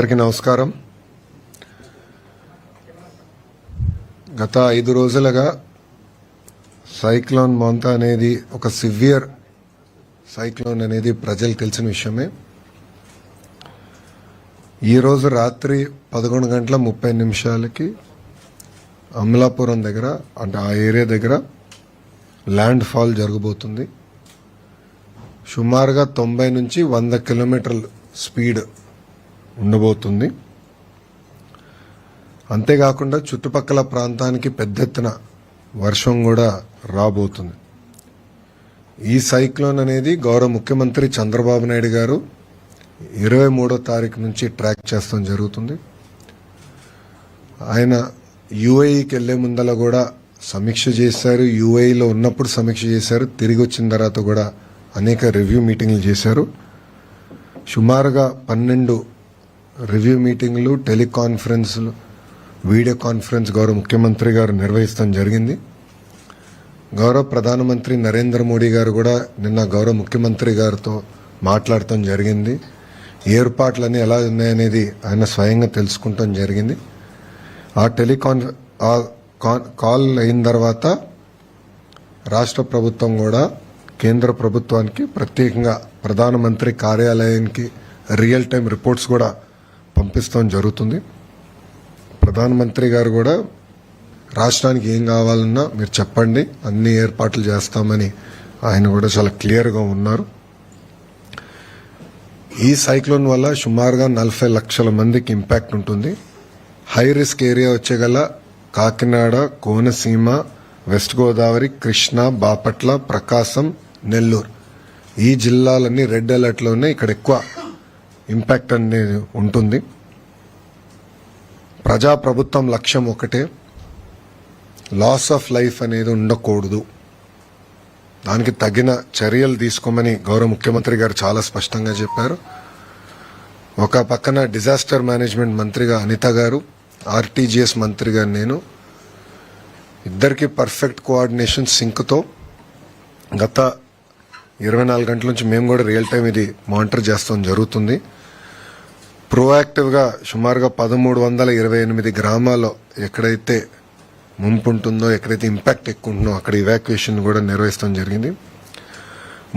అందరికీ నమస్కారం. గత 5 రోజులుగా సైక్లోన్ మోంతా అనేది ఒక సివియర్ సైక్లోన్ అనేది ప్రజలకు తెలిసిన విషయమే. ఈరోజు రాత్రి 11:30 అమలాపురం దగ్గర అంటే ఆ ఏరియా దగ్గర ల్యాండ్ ఫాల్ జరగబోతుంది. సుమారుగా 90 నుంచి 100 కిలోమీటర్ల స్పీడ్ ఉండబోతుంది. అంతేకాకుండా చుట్టుపక్కల ప్రాంతానికి పెద్ద ఎత్తున వర్షం కూడా రాబోతుంది. ఈ సైక్లోన్ అనేది గౌరవ ముఖ్యమంత్రి చంద్రబాబు నాయుడు గారు 23వ తారీఖు నుంచి ట్రాక్ చేస్తాం జరుగుతుంది. ఆయన యుఏఈకి వెళ్లే ముందల కూడా సమీక్ష చేశారు. యుఏఈలో ఉన్నప్పుడు సమీక్ష చేశారు. తిరిగి వచ్చిన తర్వాత కూడా అనేక రివ్యూ మీటింగ్లు చేశారు. సుమారుగా 12 రివ్యూ మీటింగ్లు, టెలికాన్ఫరెన్స్లు, వీడియో కాన్ఫరెన్స్ గౌరవ ముఖ్యమంత్రి గారు నిర్వహిస్తాం జరిగింది. గౌరవ ప్రధానమంత్రి నరేంద్ర మోడీ గారు కూడా నిన్న గౌరవ ముఖ్యమంత్రి గారితో మాట్లాడటం జరిగింది. ఏర్పాట్లన్నీ ఎలా ఉన్నాయనేది ఆయన స్వయంగా తెలుసుకుంటాం జరిగింది. ఆ కాల్ అయిన తర్వాత రాష్ట్ర ప్రభుత్వం కూడా కేంద్ర ప్రభుత్వానికి ప్రత్యేకంగా ప్రధానమంత్రి కార్యాలయానికి రియల్ టైం రిపోర్ట్స్ కూడా పంపిస్తాం జరుగుతుంది. ప్రధానమంత్రి గారు కూడా రాష్ట్రానికి ఏం కావాలన్నా మీరు చెప్పండి, అన్ని ఏర్పాట్లు చేస్తామని ఆయన కూడా చాలా క్లియర్గా ఉన్నారు. ఈ సైక్లోన్ వల్ల సుమారుగా 40 లక్షల మందికి ఇంపాక్ట్ ఉంటుంది. హై రిస్క్ ఏరియా వచ్చేగల కాకినాడ, కోనసీమ, వెస్ట్ గోదావరి, కృష్ణా, బాపట్ల, ప్రకాశం, నెల్లూరు ఈ జిల్లాలన్నీ రెడ్ అలర్ట్లోనే. ఇక్కడ ఎక్కువ ఇంపాక్ట్ అనేది ఉంటుంది. ప్రజాప్రభుత్వం లక్ష్యం ఒకటే, లాస్ ఆఫ్ లైఫ్ అనేది ఉండకూడదు. దానికి తగిన చర్యలు తీసుకోమని గౌరవ ముఖ్యమంత్రి గారు చాలా స్పష్టంగా చెప్పారు. ఒక పక్కన డిజాస్టర్ మేనేజ్మెంట్ మంత్రిగా అనిత గారు, ఆర్టీజీఎస్ మంత్రిగా నేను, ఇద్దరికి పర్ఫెక్ట్ కోఆర్డినేషన్ సింక్తో గత 24 గంటల నుంచి మేము కూడా రియల్ టైం ఇది మానిటర్ చేస్తాం జరుగుతుంది. ప్రోయాక్టివ్గా సుమారుగా 1328 గ్రామాల్లో ఎక్కడైతే ముంపు ఉంటుందో, ఎక్కడైతే ఇంపాక్ట్ ఎక్కువ ఉంటుందో అక్కడ ఇవాక్యుయేషన్ కూడా నిర్వహిస్తాం జరిగింది.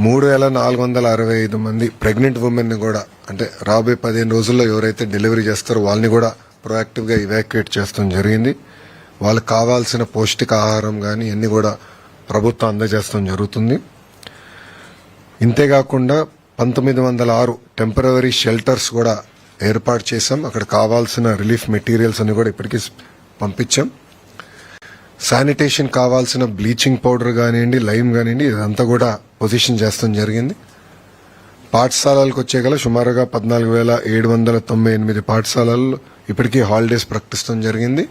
3465 మంది ప్రెగ్నెంట్ ఉమెన్ కూడా, అంటే రాబోయే 15 రోజుల్లో ఎవరైతే డెలివరీ చేస్తారో వాళ్ళని కూడా ప్రోయాక్టివ్గా ఇవాక్యుయేట్ చేస్తాం జరిగింది. వాళ్ళకి కావాల్సిన పౌష్టికాహారం కానీ అన్ని కూడా ప్రభుత్వం అందజేస్తాం జరుగుతుంది. ఇంతేకాకుండా 1906 టెంపరరీ షెల్టర్స్ కూడా ఏర్పాటు చేశాం. అక్కడ కావాల్సిన రిలీఫ్ మెటీరియల్స్ అని కూడా ఇప్పటికీ పంపించాం. శానిటేషన్ కావాల్సిన బ్లీచింగ్ పౌడర్ కానివ్వండి, లైమ్ కానివ్వండి, ఇదంతా కూడా పొజిషన్ చేస్తాం జరిగింది. పాఠశాలలకు వచ్చేగల సుమారుగా 14,798 పాఠశాలలు ఇప్పటికీ హాలిడేస్ ప్రకటిస్తాం జరిగింది.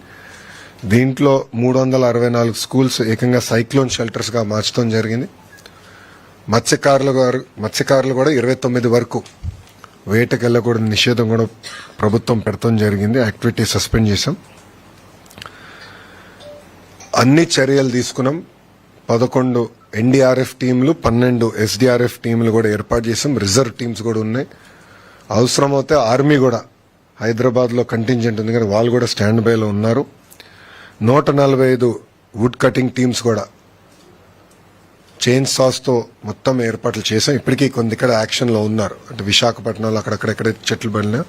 దీంట్లో 364 స్కూల్స్ ఏకంగా సైక్లోన్ షెల్టర్స్గా మార్చడం జరిగింది. మత్స్యకారులు కూడా 29 వరకు వేటకు వెళ్ళకూడదు నిషేధం కూడా ప్రభుత్వం పెడతాం జరిగింది. యాక్టివిటీ సస్పెండ్ చేశాం. అన్ని చర్యలు తీసుకున్నాం. 11 ఎన్డీఆర్ఎఫ్ టీంలు, 12 ఎస్డీఆర్ఎఫ్ టీంలు కూడా ఏర్పాటు చేశాం. రిజర్వ్ టీమ్స్ కూడా ఉన్నాయి. అవసరమైతే ఆర్మీ కూడా హైదరాబాద్లో కంటింజెంట్ ఉంది కానీ వాళ్ళు కూడా స్టాండ్ బైలో ఉన్నారు. 145 వుడ్ కటింగ్ టీమ్స్ కూడా చైన్ సాస్తో మొత్తం ఏర్పాట్లు చేశాం. ఇప్పటికీ కొంత ఇక్కడ యాక్షన్లో ఉన్నారు. అంటే విశాఖపట్నంలో అక్కడెక్కడెక్కడ చెట్లు పడినా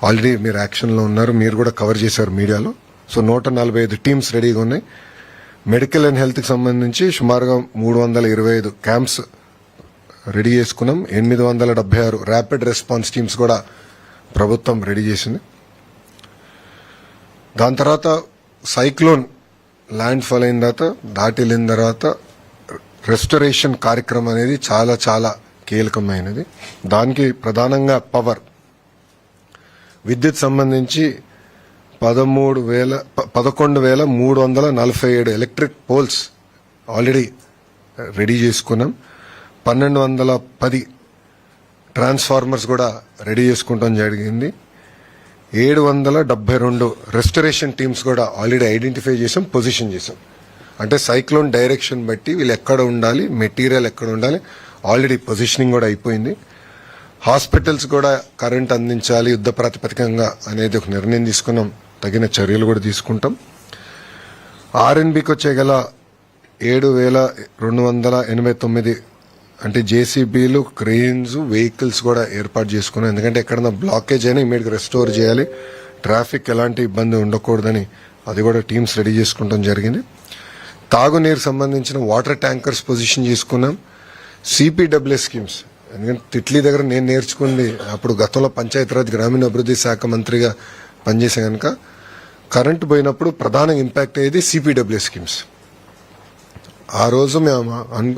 ఆల్రెడీ మీరు యాక్షన్లో ఉన్నారు. మీరు కూడా కవర్ చేశారు మీడియాలో. సో 145 టీమ్స్ రెడీగా ఉన్నాయి. మెడికల్ అండ్ హెల్త్కి సంబంధించి సుమారుగా 325 క్యాంప్స్ రెడీ చేసుకున్నాం. 876 ర్యాపిడ్ రెస్పాన్స్ టీమ్స్ కూడా ప్రభుత్వం రెడీ చేసింది. దాని తర్వాత సైక్లోన్ ల్యాండ్ ఫాల్ అయిన తర్వాత, దాటి వెళ్ళిన తర్వాత రెస్టరేషన్ కార్యక్రమం అనేది చాలా చాలా కీలకమైనది. దానికి ప్రధానంగా పవర్, విద్యుత్ సంబంధించి 11,347 ఎలక్ట్రిక్ పోల్స్ ఆల్రెడీ రెడీ చేసుకున్నాం. 1210 ట్రాన్స్ఫార్మర్స్ కూడా రెడీ చేసుకుంటాం జరిగింది. 772 రెస్టరేషన్ టీమ్స్ కూడా ఆల్రెడీ ఐడెంటిఫై చేసాం, పొజిషన్ చేసాం. అంటే సైక్లోన్ డైరెక్షన్ బట్టి వీళ్ళు ఎక్కడ ఉండాలి, మెటీరియల్ ఎక్కడ ఉండాలి ఆల్రెడీ పొజిషనింగ్ కూడా అయిపోయింది. హాస్పిటల్స్ కూడా కరెంట్ అందించాలి యుద్ధ ప్రాతిపదికంగా అనేది ఒక నిర్ణయం తీసుకున్నాం. తగిన చర్యలు కూడా తీసుకుంటాం. ఆర్ఎన్బికి వచ్చే గల 7,289 అంటే జేసీబీలు, క్రెయిన్స్, వెహికల్స్ కూడా ఏర్పాటు చేసుకున్నాం. ఎందుకంటే ఎక్కడన్నా బ్లాకేజ్ అయినా ఇమీడియట్గా రెస్టోర్ చేయాలి, ట్రాఫిక్ ఎలాంటి ఇబ్బంది ఉండకూడదని అది కూడా టీమ్స్ రెడీ చేసుకుంటాం జరిగింది. తాగునీరు సంబంధించిన వాటర్ ట్యాంకర్స్ పొజిషన్ చేసుకున్నాం. సిపిడబ్ల్యూ స్కీమ్స్, ఎందుకంటే తిట్లీ దగ్గర నేను నేర్చుకుంది అప్పుడు గతంలో పంచాయతీరాజ్ గ్రామీణాభివృద్ధి శాఖ మంత్రిగా పనిచేసే కనుక కరెంటు పోయినప్పుడు ప్రధాన ఇంపాక్ట్ అయ్యేది సిపిడబ్ల్యూ స్కీమ్స్. ఆ రోజు మేము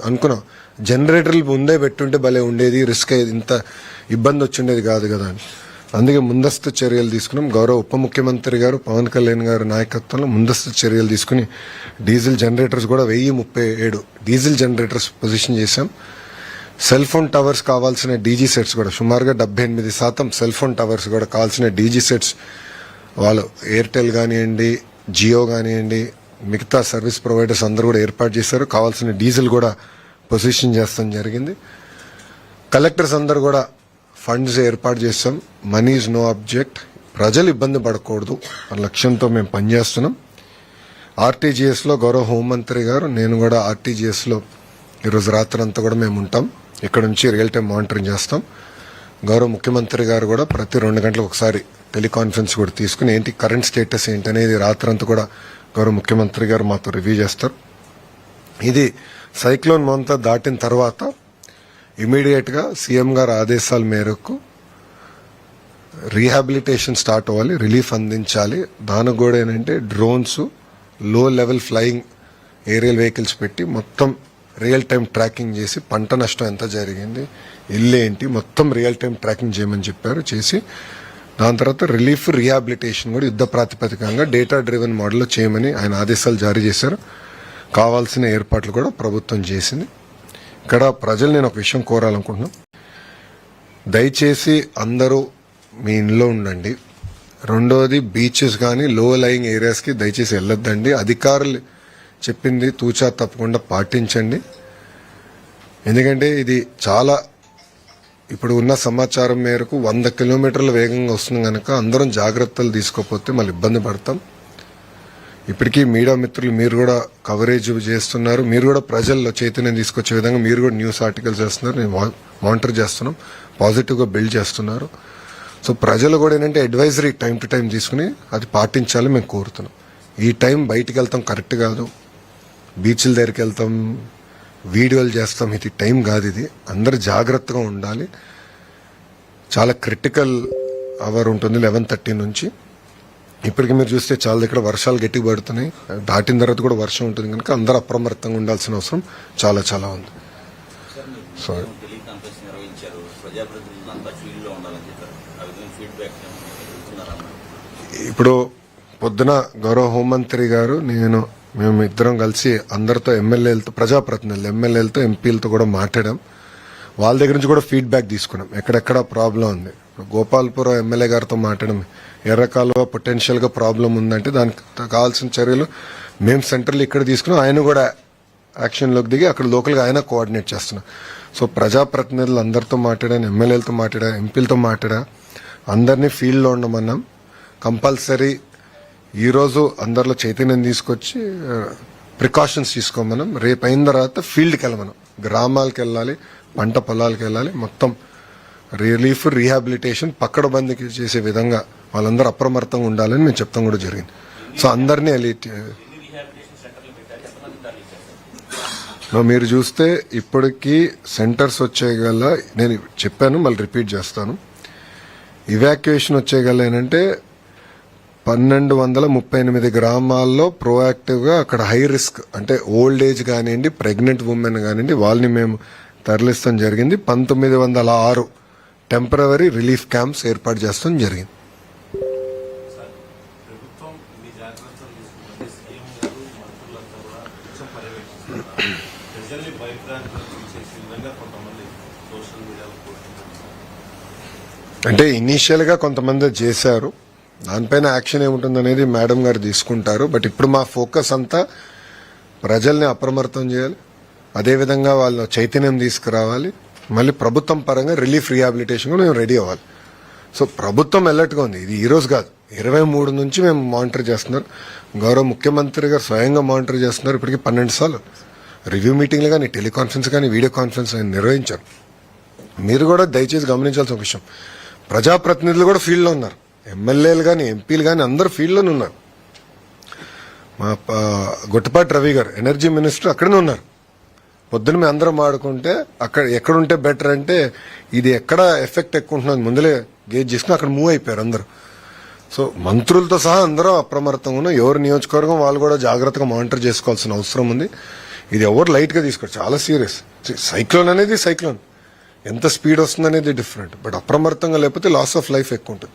అనుకున్నాం జనరేటర్లు ముందే పెట్టుంటే భలే ఉండేది, రిస్క్ అయ్యేది, ఇంత ఇబ్బంది వచ్చిండేది కాదు కదా అని. అందుకే ముందస్తు చర్యలు తీసుకున్నాం. గౌరవ ఉప ముఖ్యమంత్రి గారు పవన్ కళ్యాణ్ గారి నాయకత్వంలో ముందస్తు చర్యలు తీసుకుని డీజిల్ జనరేటర్స్ కూడా 1037 డీజిల్ జనరేటర్స్ పొజిషన్ చేశాం. సెల్ ఫోన్ టవర్స్ కావాల్సిన డీజీ సెట్స్ కూడా సుమారుగా 78% సెల్ ఫోన్ టవర్స్ కూడా కావాల్సిన డీజీ సెట్స్ వాళ్ళు ఎయిర్టెల్ కానివ్వండి, జియో కానివ్వండి, మిగతా సర్వీస్ ప్రొవైడర్స్ అందరూ కూడా ఏర్పాటు చేశారు. కావాల్సిన డీజిల్ కూడా పొజిషన్ చేస్తాం జరిగింది. కలెక్టర్స్ అందరూ కూడా ఫండ్స్ ఏర్పాటు చేస్తాం. మనీ ఈజ్ నో ఆబ్జెక్ట్, ప్రజలు ఇబ్బంది పడకూడదు అన్న లక్ష్యంతో మేము పనిచేస్తున్నాం. ఆర్టీజీఎస్లో గౌరవ హోంమంత్రి గారు, నేను కూడా ఆర్టీజీఎస్లో ఈరోజు రాత్రి అంతా కూడా మేము ఉంటాం. ఇక్కడ నుంచి రియల్ టైం మానిటరింగ్ చేస్తాం. గౌరవ ముఖ్యమంత్రి గారు కూడా ప్రతి 2 గంటలకు ఒకసారి టెలికాన్ఫరెన్స్ కూడా తీసుకుని ఏంటి కరెంట్ స్టేటస్ ఏంటనేది రాత్రంతా కూడా గౌరవ ముఖ్యమంత్రి గారు మాతో రివ్యూ చేస్తారు. ఇది సైక్లోన్ మొంతా దాటిన తర్వాత ఇమీడియట్ గా సీఎం గారి ఆదేశాల మేరకు రీహాబిలిటేషన్ స్టార్ట్ అవ్వాలి, రిలీఫ్ అందించాలి. దానికి కూడా ఏంటంటే డ్రోన్స్, లో లెవెల్ ఫ్లయింగ్ ఏరియల్ వెహికల్స్ పెట్టి మొత్తం రియల్ టైం ట్రాకింగ్ చేసి పంట నష్టం ఎంత జరిగింది, ఇల్లు ఏంటి, మొత్తం రియల్ టైం ట్రాకింగ్ చేయమని చెప్పారు. చేసి దాని తర్వాత రిలీఫ్, రీహాబిలిటేషన్ కూడా యుద్ధ ప్రాతిపదికంగా డేటా డ్రివెన్ మోడల్లో చేయమని ఆయన ఆదేశాలు జారీ చేశారు. కావాల్సిన ఏర్పాట్లు కూడా ప్రభుత్వం చేసింది. ఇక్కడ ప్రజలు నేను ఒక విషయం కోరాలనుకుంటున్నాను, దయచేసి అందరూ మీ ఇంట్లో ఉండండి. రెండోది బీచెస్ కానీ లో లయింగ్ ఏరియాస్కి దయచేసి వెళ్ళొద్దండి. అధికారులు చెప్పింది తూచా తప్పకుండా పాటించండి. ఎందుకంటే ఇది చాలా ఇప్పుడు ఉన్న సమాచారం మేరకు 100 కిలోమీటర్ల వేగంగా వస్తుంది కనుక అందరం జాగ్రత్తలు తీసుకోకపోతే మళ్ళీ ఇబ్బంది పడతాం. ఇప్పటికీ మీడియా మిత్రులు మీరు కూడా కవరేజ్ చేస్తున్నారు, మీరు కూడా ప్రజల్లో చైతన్యం తీసుకొచ్చే విధంగా మీరు కూడా న్యూస్ ఆర్టికల్స్ చేస్తున్నారు, నేను మానిటర్ చేస్తున్నాం, పాజిటివ్గా బిల్డ్ చేస్తున్నారు. సో ప్రజలు కూడా ఏంటంటే అడ్వైజరీ టైం టు టైం తీసుకుని అది పాటించాలి మేము కోరుతున్నాం. ఈ టైం బయటికి వెళ్తాం కరెక్ట్ కాదు, బీచ్ల దగ్గరికి వెళ్తాం, వీడియోలు చేస్తాం, ఇది టైం కాదు. ఇది అందరు జాగ్రత్తగా ఉండాలి. చాలా క్రిటికల్ అవర్ ఉంటుంది 11:30 నుంచి. ఇప్పటికి మీరు చూస్తే చాలా దగ్గర వర్షాలు గట్టిగా పడుతున్నాయి, దాటిన తర్వాత కూడా వర్షం ఉంటుంది కనుక అందరూ అప్రమత్తంగా ఉండాల్సిన అవసరం చాలా చాలా ఉంది. సో ఇప్పుడు పొద్దున గౌరవ హోంమంత్రి గారు మేము ఇద్దరం కలిసి అందరితో ఎమ్మెల్యేలతో, ప్రజాప్రతినిధులు, ఎమ్మెల్యేలతో, ఎంపీలతో కూడా మాట్లాడాం. వాళ్ళ దగ్గర నుంచి కూడా ఫీడ్బ్యాక్ తీసుకున్నాం ఎక్కడెక్కడ ప్రాబ్లం ఉంది. గోపాల్పురం ఎమ్మెల్యే గారితో మాట్లాడడం, ఎర్రకాలువ పొటెన్షియల్ గా ప్రాబ్లం ఉందంటే దానికి కావాల్సిన చర్యలు మేము సెంట్రల్ ఇక్కడ తీసుకున్నాం. ఆయన కూడా యాక్షన్లోకి దిగి అక్కడ లోకల్గా ఆయన కోఆర్డినేట్ చేస్తున్నాం. సో ప్రజాప్రతినిధులు అందరితో మాట్లాడాను, ఎమ్మెల్యేలతో మాట్లాడా, ఎంపీలతో మాట్లాడా, అందరినీ ఫీల్డ్లో ఉండమన్నాం. కంపల్సరీ ఈరోజు అందరిలో చైతన్యం తీసుకొచ్చి ప్రికాషన్స్ తీసుకోమన్నాం. రేపు అయిన తర్వాత ఫీల్డ్కి వెళ్ళమన్నాం, గ్రామాలకు వెళ్ళాలి, పంట పొలాలకు వెళ్ళాలి, మొత్తం రిలీఫ్, రీహాబిలిటేషన్ పక్కడబందీకి చేసే విధంగా వాళ్ళందరూ అప్రమత్తంగా ఉండాలని మేము చెప్తాం కూడా జరిగింది. సో అందరినీ మీరు చూస్తే ఇప్పటికీ సెంటర్స్ వచ్చేగల, నేను చెప్పాను మళ్ళీ రిపీట్ చేస్తాను, ఇవాక్యుయేషన్ వచ్చేగల ఏంటంటే 1238 గ్రామాల్లో ప్రోయాక్టివ్గా అక్కడ హై రిస్క్ అంటే ఓల్డ్ ఏజ్ కానివ్వండి, ప్రెగ్నెంట్ ఉమెన్ కానివ్వండి, వాళ్ళని మేము తరలిస్తాం జరిగింది. 1906 టెంపరవరీ రిలీఫ్ క్యాంప్స్ ఏర్పాటు చేస్తాం జరిగింది. అంటే ఇనీషియల్ గా కొంతమంది చేశారు, దానిపైన యాక్షన్ ఏముంటుంది అనేది మేడం గారు తీసుకుంటారు. బట్ ఇప్పుడు మా ఫోకస్ అంతా ప్రజల్ని అప్రమత్తం చేయాలి, అదేవిధంగా వాళ్ళ చైతన్యం తీసుకురావాలి, మళ్ళీ ప్రభుత్వం పరంగా రిలీఫ్ రీహాబిలిటేషన్ కూడా మేము రెడీ అవ్వాలి. సో ప్రభుత్వం అలర్ట్గా ఉంది. ఇది ఈ రోజు కాదు, 23 నుంచి మేము మానిటర్ చేస్తున్నారు. గౌరవ ముఖ్యమంత్రి గారు స్వయంగా మానిటర్ చేస్తున్నారు. ఇప్పటికీ 12 సార్లు రివ్యూ మీటింగ్లు కానీ, టెలికాన్ఫరెన్స్ కానీ, వీడియో కాన్ఫరెన్స్ ఆయన నిర్వహించారు. మీరు కూడా దయచేసి గమనించాల్సిన ఒక విషయం, ప్రజాప్రతినిధులు కూడా ఫీల్డ్లో ఉన్నారు. ఎమ్మెల్యేలు కానీ, ఎంపీలు కానీ అందరూ ఫీల్డ్లోనే ఉన్నారు. మా గొట్టపాటి రవి గారు ఎనర్జీ మినిస్టర్ అక్కడనే ఉన్నారు. పొద్దున మేము అందరం ఆడుకుంటే అక్కడ ఎక్కడుంటే బెటర్ అంటే ఇది ఎక్కడ ఎఫెక్ట్ ఎక్కువ ఉంటున్నది ముందులే గేజ్ చేసుకుని అక్కడ మూవ్ అయిపోయారు అందరూ. సో మంత్రులతో సహా అందరూ అప్రమత్తంగా ఉన్నాం. ఎవరి నియోజకవర్గం వాళ్ళు కూడా జాగ్రత్తగా మానిటర్ చేసుకోవాల్సిన అవసరం ఉంది. ఇది ఎవరు లైట్ గా తీసుకోరు, చాలా సీరియస్. సైక్లోన్ అనేది సైక్లోన్, ఎంత స్పీడ్ వస్తుంది అనేది డిఫరెంట్. బట్ అప్రమత్తంగా లేకపోతే లాస్ ఆఫ్ లైఫ్ ఎక్కువ ఉంటుంది.